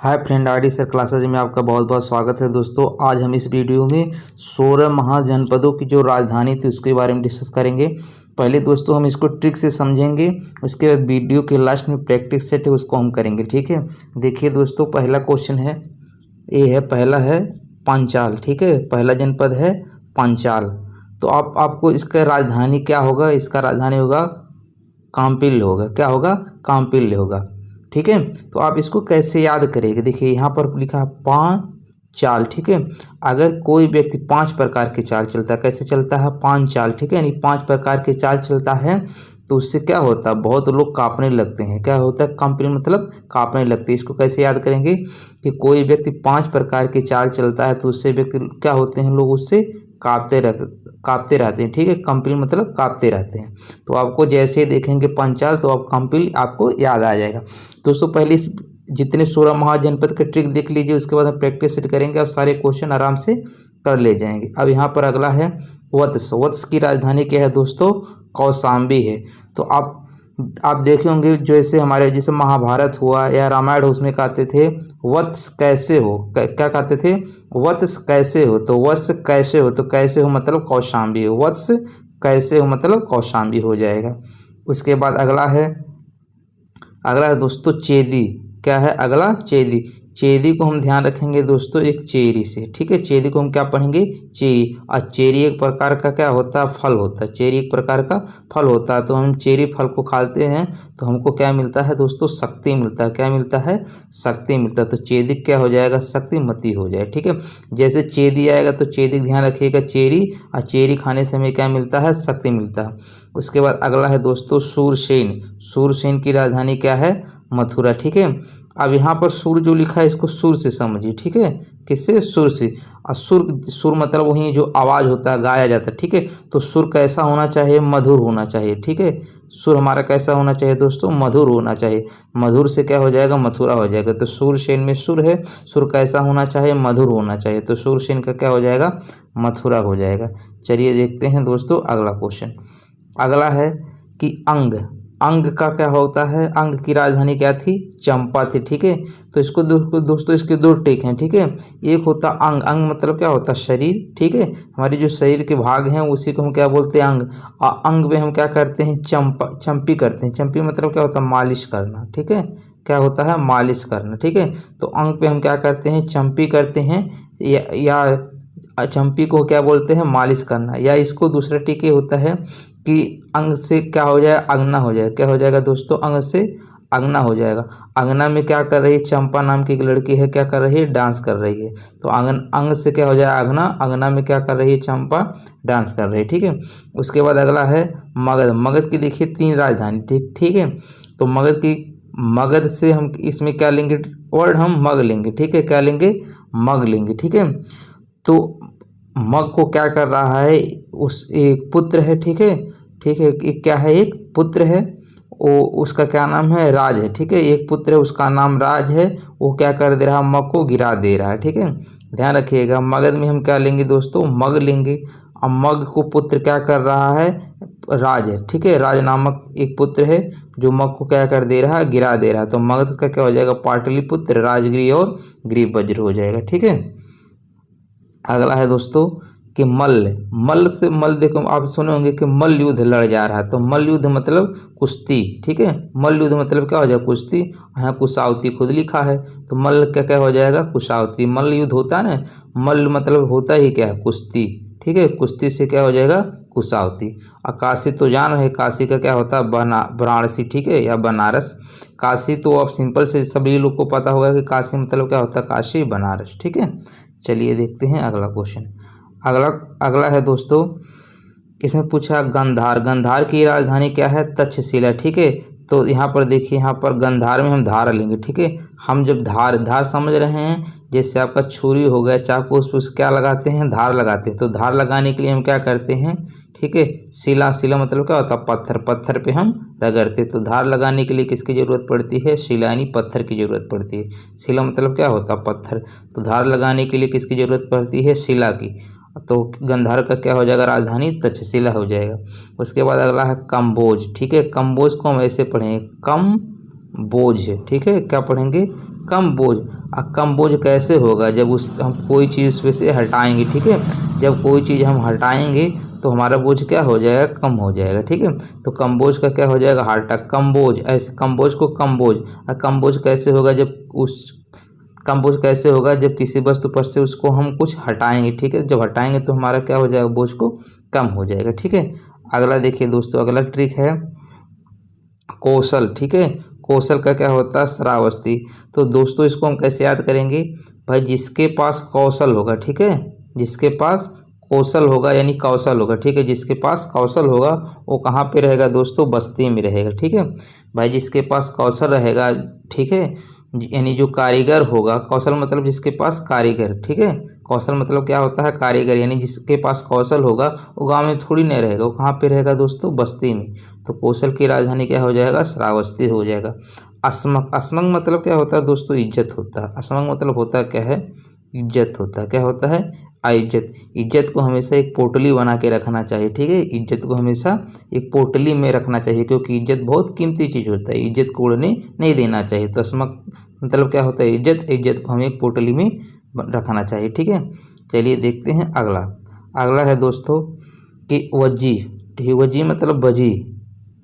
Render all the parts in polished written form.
Hi friend, RD sir classes में आपका बहुत बहुत स्वागत है। दोस्तों, आज हम इस वीडियो में 16 महाजनपदों की जो राजधानी थी उसके बारे में डिस्कस करेंगे। पहले दोस्तों हम इसको ट्रिक से समझेंगे, उसके बाद वीडियो के लास्ट में प्रैक्टिस सेट है उसको हम करेंगे। ठीक है, देखिए दोस्तों, पहला क्वेश्चन है, पहला है पांचाल। ठीक है, पहला जनपद है पांचाल। तो आपको इसका राजधानी क्या होगा? इसका राजधानी होगा काम्पिल्य होगा। क्या होगा? काम्पिल्य होगा। ठीक है, तो आप इसको कैसे याद करेंगे? देखिए यहाँ पर लिखा है पांचाल। ठीक है, अगर कोई व्यक्ति 5 प्रकार के चाल चलता है, कैसे चलता है? पांचाल। ठीक है, यानी 5 प्रकार के चाल चलता है तो उससे क्या होता है? बहुत लोग कांपने लगते हैं। क्या होता है? कंपनी मतलब कांपने लगते हैं। इसको कैसे याद करेंगे कि कोई व्यक्ति 5 प्रकार के चाल चलता है तो उससे व्यक्ति क्या होते हैं? लोग उससे कांपते रहते हैं। ठीक है, कंपिल मतलब कांपते रहते हैं। तो आपको जैसे ही देखेंगे पंचाल तो आप कंपिल आपको याद आ जाएगा। दोस्तों, पहले इस जितने 16 महाजनपद के ट्रिक देख लीजिए, उसके बाद हम प्रैक्टिस सेट करेंगे। आप सारे क्वेश्चन आराम से कर ले जाएंगे। अब यहाँ पर अगला है वत्स। वत्स की राजधानी क्या है दोस्तों? कौशाम्बी है। तो आप देखे होंगे जैसे हमारे जैसे महाभारत हुआ या रामायण हो, उसमें कहते थे वत्स कैसे हो। क्या कहते थे? वत्स कैसे हो। तो वत्स कैसे हो, तो कैसे हो मतलब कौशाम्बी हो। वत्स कैसे हो मतलब कौशाम्बी हो जाएगा। उसके बाद अगला है दोस्तों चेदी। क्या है अगला? चेदी। चेदी को हम ध्यान रखेंगे दोस्तों एक चेरी से। ठीक है, चेदी को हम क्या पढ़ेंगे? चेरी। और चेरी एक प्रकार का क्या होता है? फल होता है। चेरी एक प्रकार का फल होता है। तो हम चेरी फल को खाते हैं तो हमको क्या मिलता है दोस्तों? शक्ति मिलता है। क्या मिलता है? शक्ति मिलता है। तो चेदी क्या हो जाएगा? शक्तिमती हो जाए। ठीक है, जैसे चेदी आएगा तो चेदी ध्यान रखिएगा चेरी, और चेरी खाने से हमें क्या मिलता है? शक्ति मिलता है। उसके बाद अगला है दोस्तों सूरसेन। सूरसेन की राजधानी क्या है? मथुरा। ठीक है, अब यहाँ पर सुर जो लिखा है इसको सुर से समझिए। ठीक है, किससे? सुर से। और सुर मतलब वही जो आवाज़ होता है, गाया जाता है। ठीक है, तो सुर कैसा होना चाहिए? मधुर होना चाहिए। ठीक है, सुर हमारा कैसा होना चाहिए दोस्तों? मधुर होना चाहिए। मधुर से क्या हो जाएगा? मथुरा हो जाएगा। तो सूरसेन में सुर है, सुर कैसा होना चाहिए? मधुर होना चाहिए। तो सूरसेन का क्या हो जाएगा? मथुरा हो जाएगा। चलिए देखते हैं दोस्तों अगला क्वेश्चन। अगला है कि अंग। अंग का क्या होता है? अंग की राजधानी क्या थी? चंपा थी। ठीक है, तो इसको दोस्तों इसके 2 ट्रिक हैं। ठीक है, एक होता अंग। अंग मतलब क्या होता है? शरीर। ठीक है, हमारे जो शरीर के भाग हैं उसी को हम क्या बोलते हैं? अंग। और अंग में हम क्या करते हैं? चंपी करते हैं। चंपी मतलब क्या होता है? मालिश करना। ठीक है, क्या होता है? मालिश करना। ठीक है, तो अंग पे हम क्या करते हैं? चंपी करते हैं, या चंपी को क्या बोलते हैं? मालिश करना। या इसको दूसरा ट्रिक ये होता है कि अंग से क्या हो जाए? अंगना हो जाए। क्या हो जाएगा दोस्तों? अंग से अंगना हो जाएगा। अंगना में क्या कर रही है? चंपा नाम की एक लड़की है, क्या कर रही है? डांस कर रही है। तो अंग से क्या हो जाए? अंगना। अंगना में क्या कर रही है? चंपा डांस कर रही है। ठीक है, उसके बाद अगला है मगध। मगध की देखिए 3 राजधानी। ठीक है, तो मगध से हम इसमें क्या लेंगे? वर्ड हम मग लेंगे। ठीक है, क्या लेंगे? मग लेंगे। ठीक है, तो मग को क्या कर रहा है? उस एक पुत्र है। ठीक है, एक क्या है? एक पुत्र है। वो उसका क्या नाम है? राज है। ठीक है, एक पुत्र है उसका नाम राज है। वो क्या कर दे रहा है? मग को गिरा दे रहा है। ठीक है, ध्यान रखिएगा। मगध में हम क्या लेंगे दोस्तों? मग लेंगे। अब मग को पुत्र क्या कर रहा है? राज है। ठीक है, राज नामक एक पुत्र है जो मग को क्या कर दे रहा है? गिरा दे रहा है। तो मगध का क्या हो जाएगा? पाटलिपुत्र, राजगिरी और ग्रीवज्र हो जाएगा। ठीक है, अगला है दोस्तों कि मल्ल। मल्ल देखो आप सुने होंगे कि मल्ल युद्ध लड़ जा रहा है। तो मल्ल युद्ध मतलब कुश्ती। ठीक है, मल्ल युद्ध मतलब क्या हो जाएगा? कुश्ती। यहाँ कुशावती खुद लिखा है, तो मल्ल का क्या हो जाएगा? कुशावती। मल्ल युद्ध होता है ना, मल्ल मतलब होता ही क्या है? कुश्ती। ठीक है, कुश्ती से क्या हो जाएगा? कुशावती। और काशी तो जान रहे, काशी का क्या होता है? वाराणसी। ठीक है, या बनारस। काशी तो अब सिंपल से सभी लोग को पता होगा कि काशी मतलब क्या होता है? काशी, बनारस। ठीक है, चलिए देखते हैं अगला क्वेश्चन। अगला है दोस्तों, इसमें पूछा गंधार। गंधार की राजधानी क्या है? तक्षशिला। ठीक है, तो यहाँ पर देखिए, यहाँ पर गंधार में हम धार लेंगे। ठीक है, हम जब धार समझ रहे हैं, जैसे आपका छुरी हो गया, चाकू, उस पर क्या लगाते हैं? धार लगाते हैं। तो धार लगाने के लिए हम क्या करते हैं? ठीक है, शिला मतलब क्या होता है? पत्थर। पत्थर पे हम रगड़ते। तो धार लगाने के लिए किसकी ज़रूरत पड़ती है? शिला यानी पत्थर की ज़रूरत पड़ती है। शिला मतलब क्या होता है? पत्थर। तो धार लगाने के लिए किसकी ज़रूरत पड़ती है? शिला की। तो गंधार का क्या हो जाएगा? राजधानी तक्षशिला हो जाएगा। उसके बाद अगला है कम्बोज। ठीक है, कम्बोज को हम ऐसे पढ़ेंगे, कम बोझ। ठीक है, क्या पढ़ेंगे? कम बोझ। अब कम बोझ कैसे होगा, जब उस हम कोई चीज़ उसमें से हटाएंगे, ठीक है। जब कोई चीज़ हम हटाएंगे तो हमारा बोझ क्या हो जाएगा, कम हो जाएगा, ठीक है। तो कम बोझ का क्या हो जाएगा, हार्टा कम बोझ। ऐसे कम बोझ को कम बोझ, और कम बोझ कैसे होगा, जब उस कम बोझ कैसे होगा, जब किसी वस्तु पर से उसको हम कुछ हटाएंगे, ठीक है। जब हटाएंगे तो हमारा क्या हो जाएगा, बोझ को कम हो जाएगा, ठीक है। अगला देखिए दोस्तों, अगला ट्रिक है कौशल, ठीक है। कौशल का क्या होता है, श्रावस्ती। तो दोस्तों इसको हम कैसे याद करेंगे, भाई जिसके पास कौशल होगा, ठीक है, जिसके पास कौशल होगा यानी कौशल होगा, ठीक है। जिसके पास कौशल होगा वो कहाँ पे रहेगा दोस्तों, बस्ती में रहेगा, ठीक है। भाई जिसके पास कौशल रहेगा, ठीक है, यानी जो कारीगर होगा, कौशल मतलब जिसके पास कारीगर, ठीक है। कौशल मतलब क्या होता है, कारीगर, यानी जिसके पास कौशल होगा वो गांव में थोड़ी नहीं रहेगा, वो कहाँ पे रहेगा दोस्तों, बस्ती में। तो कौशल की राजधानी क्या हो जाएगा, श्रावस्ती हो जाएगा। अस्मक, अस्मक मतलब क्या होता है दोस्तों, इज्जत होता है। अस्मक मतलब होता क्या है, इज्जत होता है। क्या होता है, इज्जत। इज्जत को हमेशा एक पोटली बना के रखना चाहिए, ठीक है। इज्जत को हमेशा एक पोटली में रखना चाहिए, क्योंकि इज्जत बहुत कीमती चीज़ होता है, इज्जत को उड़ने नहीं देना चाहिए। तो अस्मक मतलब क्या होता है, इज्जत। इज्जत को हमें एक पोटली में रखना चाहिए, ठीक है। चलिए देखते हैं अगला। अगला है दोस्तों कि वज्जी, ठीक है। वज्जी मतलब बजी,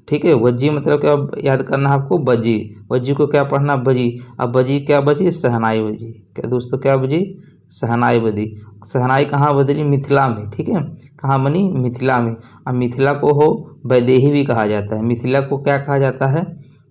ठीक है। वज्जी मतलब क्या याद करना है आपको, बजी। वज्जी को क्या पढ़ना, बजी। अब बजी क्या बजी, शहनाई बजी। क्या दोस्तों, क्या बजी, शहनाई बजी। शहनाई कहाँ बदली, मिथिला में, ठीक है। कहाँ बनी, मिथिला में। अब मिथिला को हो वैदेही भी कहा जाता है। मिथिला को क्या कहा जाता है,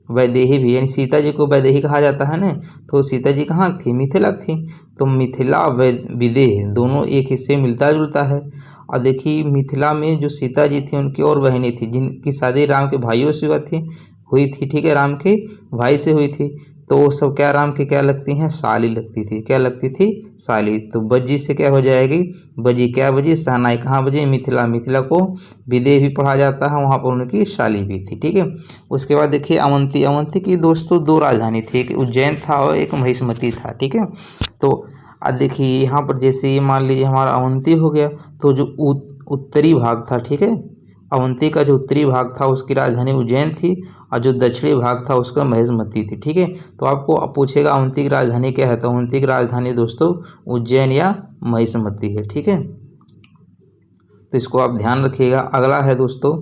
वैदेही भी, यानी सीता जी को वैदेही कहा जाता है ना। तो सीता जी कहाँ थी, मिथिला थी। तो मिथिला विदेह दोनों एक हिस्से मिलता जुलता है। और देखिए मिथिला में जो सीता जी थी उनकी और बहनें थी, जिनकी शादी राम के भाइयों से हुई थी, ठीक है, राम के भाई से हुई थी। तो वो सब क्या राम के क्या लगती हैं, साली लगती थी। क्या लगती थी, साली। तो बज्जी से क्या हो जाएगी, बजी। क्या बजी, शहनाई। कहाँ बजी, मिथिला। मिथिला को विदेह भी पढ़ा जाता है, वहाँ पर उनकी शाली भी थी, ठीक है। उसके बाद देखिए अवंती। अवंती की दोस्तों दो राजधानी थी, एक उज्जैन था और एक महिष्मती था, ठीक है। तो अब देखिए यहाँ पर जैसे ये मान लीजिए हमारा अवंती हो गया, तो जो उत्तरी भाग था, ठीक है, अवंती का जो उत्तरी भाग था उसकी राजधानी उज्जैन थी, और जो दक्षिणी भाग था उसका महिष्मती थी, ठीक है। तो आपको पूछेगा अवंती की राजधानी क्या है, तो अवंती की राजधानी दोस्तों उज्जैन या महिष्मती है, ठीक है। तो इसको आप ध्यान रखिएगा। अगला है दोस्तों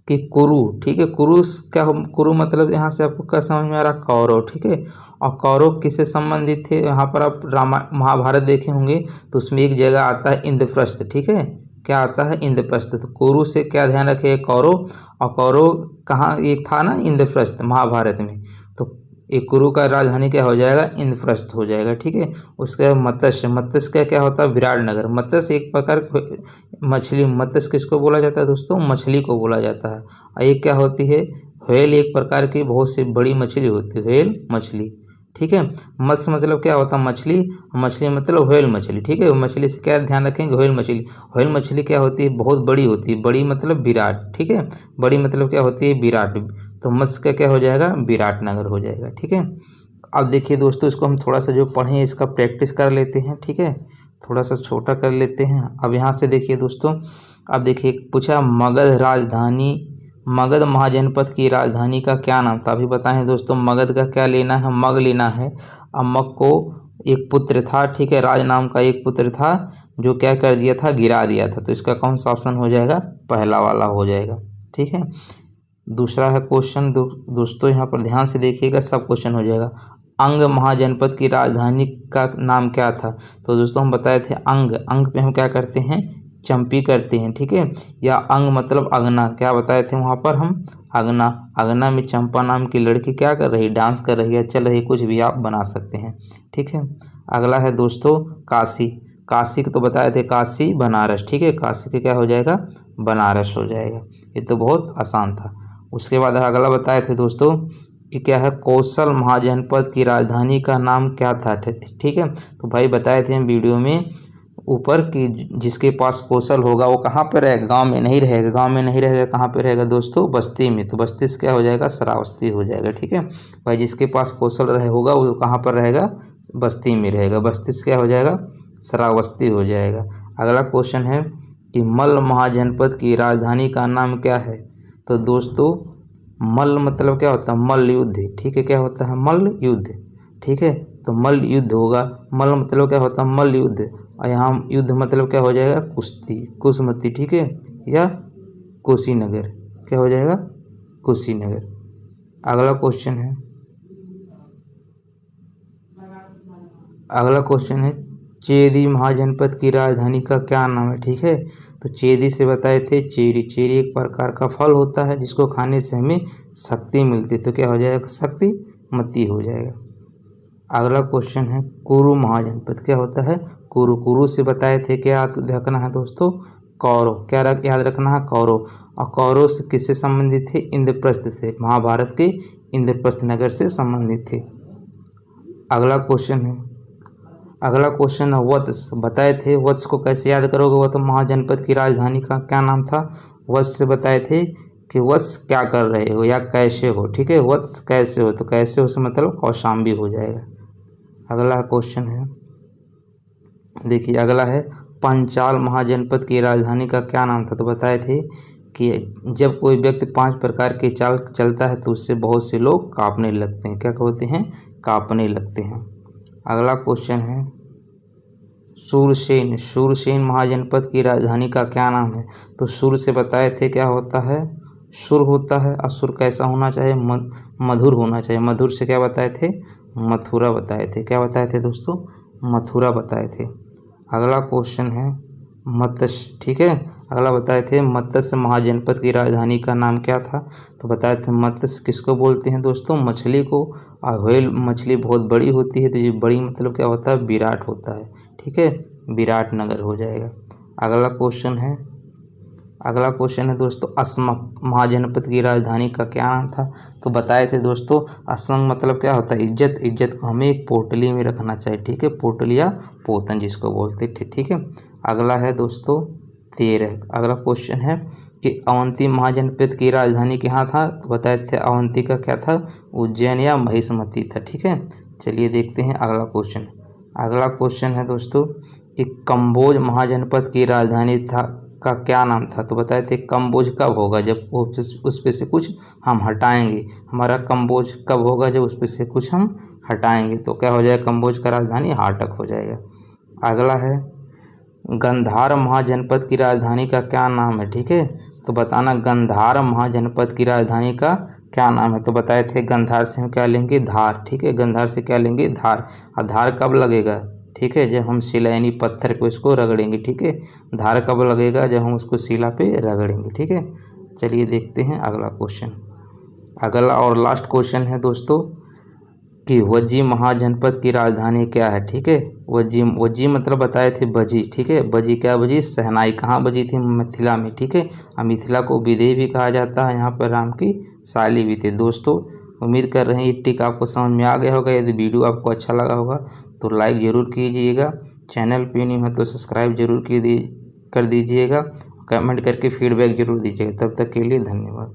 कि कुरु, ठीक है। कुरु क्या, कुरु मतलब यहाँ से आपको क्या समझ में आ रहा, कौरव, ठीक है। और कौरव किससे संबंधित थे, यहाँ पर आप महाभारत देखे होंगे तो उसमें एक जगह आता है इंद्रप्रस्थ, ठीक है। क्या आता है, इंद्रप्रस्थ। तो कुरु से क्या ध्यान रखिए, कौरव। और कौरव कहाँ, एक था ना इंद्रप्रस्थ महाभारत में। तो एक कुरु का राजधानी क्या हो जाएगा, इंद्रप्रस्थ हो जाएगा, ठीक है। उसके मत्स्य, मत्स्य का क्या होता है, विराटनगर। मत्स्य एक प्रकार मछली, मत्स्य किसको बोला जाता है दोस्तों, मछली को बोला जाता है। और एक क्या होती है, व्हेल, एक प्रकार की बहुत सी बड़ी मछली होती है, व्हेल मछली, ठीक है। मत्स्य मतलब क्या होता है, मछली। मछली मतलब व्हेल मछली, ठीक है। मछली से क्या ध्यान रखेंगे, व्हेल मछली। व्हेल मछली क्या होती है, बहुत बड़ी होती है। बड़ी मतलब विराट, ठीक है। बड़ी मतलब क्या होती है, विराट। तो मत्स्य का क्या हो जाएगा, विराटनगर हो जाएगा, ठीक है। अब देखिए दोस्तों इसको हम थोड़ा सा जो पढ़ें इसका प्रैक्टिस कर लेते हैं, ठीक है। थोड़ा सा छोटा कर लेते हैं। अब यहाँ से देखिए दोस्तों, अब देखिए पूछा मगध राजधानी, मगध महाजनपद की राजधानी का क्या नाम था। अभी बताएं दोस्तों, मगध का क्या लेना है, मग लेना है। अब मग को एक पुत्र था, ठीक है, राज नाम का एक पुत्र था, जो क्या कर दिया था, गिरा दिया था। तो इसका कौन सा ऑप्शन हो जाएगा, पहला वाला हो जाएगा, ठीक है। दूसरा है क्वेश्चन दोस्तों, यहाँ पर ध्यान से देखिएगा, सब क्वेश्चन हो जाएगा। अंग महाजनपद की राजधानी का नाम क्या था। तो दोस्तों हम बताए थे अंग, अंग पे हम क्या करते हैं, चंपी करते हैं, ठीक है। या अंग मतलब अगना, क्या बताए थे वहाँ पर हम, अगना। अगना में चंपा नाम की लड़की क्या कर रही, डांस कर रही है, चल रही, कुछ भी आप बना सकते हैं, ठीक है। अगला है दोस्तों काशी। काशी को तो बताए थे, काशी बनारस, ठीक है। काशी के क्या हो जाएगा, बनारस हो जाएगा। ये तो बहुत आसान था। उसके बाद अगला बताए थे दोस्तों कि क्या है, कौशल महाजनपद की राजधानी का नाम क्या था, ठीक है। तो भाई बताए थे हम वीडियो में ऊपर कि जिसके पास कौशल होगा वो कहाँ पर रहेगा, गांव में नहीं रहेगा। गांव में नहीं रहेगा, कहाँ पे रहेगा दोस्तों, बस्ती में। तो बस्ती से क्या हो जाएगा, श्रावस्ती हो जाएगा, ठीक है। भाई जिसके पास कौशल होगा वो कहाँ पर रहेगा, बस्ती में रहेगा। बस्ती से क्या हो जाएगा, श्रावस्ती हो जाएगा। अगला क्वेश्चन है कि मल्ल महाजनपद की राजधानी का नाम क्या है। तो दोस्तों मल्ल मतलब क्या होता है, मल्ल युद्ध, ठीक है। क्या होता है, मल्ल युद्ध, ठीक है। तो मल्ल युद्ध होगा। मल्ल मतलब क्या होता है? मल्ल युद्ध। और यहाँ युद्ध मतलब क्या हो जाएगा? कुश्ती, कुसुमती, ठीक है, या कुशीनगर, क्या हो जाएगा? कुशीनगर। अगला क्वेश्चन है, अगला क्वेश्चन है चेदी महाजनपद की राजधानी का क्या नाम है? ठीक है, तो चेदी से बताए थे चेरी। चेरी एक प्रकार का फल होता है जिसको खाने से हमें शक्ति मिलती है, तो क्या हो जाएगा? शक्तिमती हो जाएगा। अगला क्वेश्चन है कुरु महाजनपद क्या होता है? कुरु। कुरु से बताए थे क्या याद रखना है दोस्तों? कौरव। क्या याद रखना है? कौरव। और कौरव से किससे संबंधित थे? इंद्रप्रस्थ से, महाभारत के इंद्रप्रस्थ नगर से संबंधित थे। अगला क्वेश्चन है, अगला क्वेश्चन है वत्स। बताए थे वत्स को कैसे याद करोगे? वह तो महाजनपद की राजधानी का क्या नाम था? वत्स से बताए थे कि वत्स क्या कर रहे हो या कैसे हो, ठीक है, वत्स कैसे हो, तो कैसे हो से मतलब कौशाम्बी हो जाएगा। अगला क्वेश्चन है, देखिए अगला है पंचाल महाजनपद की राजधानी का क्या नाम था? तो बताए थे कि जब कोई व्यक्ति 5 प्रकार की चाल चलता है तो उससे बहुत से लोग कांपने लगते हैं। क्या होते हैं? कांपने लगते हैं। अगला क्वेश्चन है शूरसेन। शूरसेन महाजनपद की राजधानी का क्या नाम है? तो शूर से बताए थे क्या होता है? सुर होता है। असुर कैसा होना चाहिए? मधुर होना चाहिए। मधुर से क्या बताए थे? मथुरा बताए थे। क्या बताए थे दोस्तों? मथुरा बताए थे। अगला क्वेश्चन है मत्स्य, ठीक है, अगला बताए थे मत्स्य महाजनपद की राजधानी का नाम क्या था? तो बताए थे मत्स्य किसको बोलते हैं दोस्तों? मछली को। और व्हेल मछली बहुत बड़ी होती है, तो ये बड़ी मतलब क्या होता है? विराट होता है, ठीक है, विराट नगर हो जाएगा। अगला क्वेश्चन है, अगला क्वेश्चन है दोस्तों असमक महाजनपद की राजधानी का क्या नाम था? तो बताए थे दोस्तों असमक मतलब क्या होता है? इज्जत। इज्जत को हमें एक पोटली में रखना चाहिए, ठीक है, पोटली या पोतन जिसको बोलते थे, ठीक है। अगला है दोस्तों 13। अगला क्वेश्चन है कि अवंती महाजनपद की राजधानी कहाँ था? तो बताए थे अवंती का क्या था? उज्जैन या महिष्मती था, ठीक है। चलिए देखते हैं अगला क्वेश्चन। अगला क्वेश्चन है दोस्तों कि कंबोज महाजनपद की राजधानी का क्या नाम था? तो बताए थे कंबोज कब होगा? जब उस पे से कुछ हम हटाएंगे। हमारा कंबोज कब होगा? जब उस पे से कुछ हम हटाएंगे। तो क्या हो जाएगा? कंबोज का राजधानी हाटक हो जाएगा। अगला है गंधार महाजनपद की राजधानी का क्या नाम है? ठीक है, तो बताना गंधार महाजनपद की राजधानी का क्या नाम है? तो बताए थे गंधार से हम क्या लेंगे? धार, ठीक है, गंधार से क्या लेंगे? धार। और धार कब लगेगा? ठीक है, जब हम शिला यानी पत्थर पे उसको रगड़ेंगे, ठीक है। धार कब लगेगा? जब हम उसको शिला पे रगड़ेंगे, ठीक है। चलिए देखते हैं अगला क्वेश्चन। अगला और लास्ट क्वेश्चन है दोस्तों कि वज्जी महाजनपद की राजधानी क्या है? ठीक है, वज्जी मतलब बताए थे बजी, ठीक है। बजी क्या बजी? शहनाई। कहाँ बजी थी? मिथिला में, ठीक है। और मिथिला को विदेह भी कहा जाता है। यहाँ पर राम की साली भी थे। दोस्तों उम्मीद कर रहे हैं ये ट्रिक आपको समझ में आ गया होगा। यदि वीडियो आपको अच्छा लगा होगा तो लाइक ज़रूर कीजिएगा। चैनल पे नहीं है तो सब्सक्राइब जरूर कर दीजिएगा। कमेंट करके फीडबैक जरूर दीजिएगा। तब तक के लिए धन्यवाद।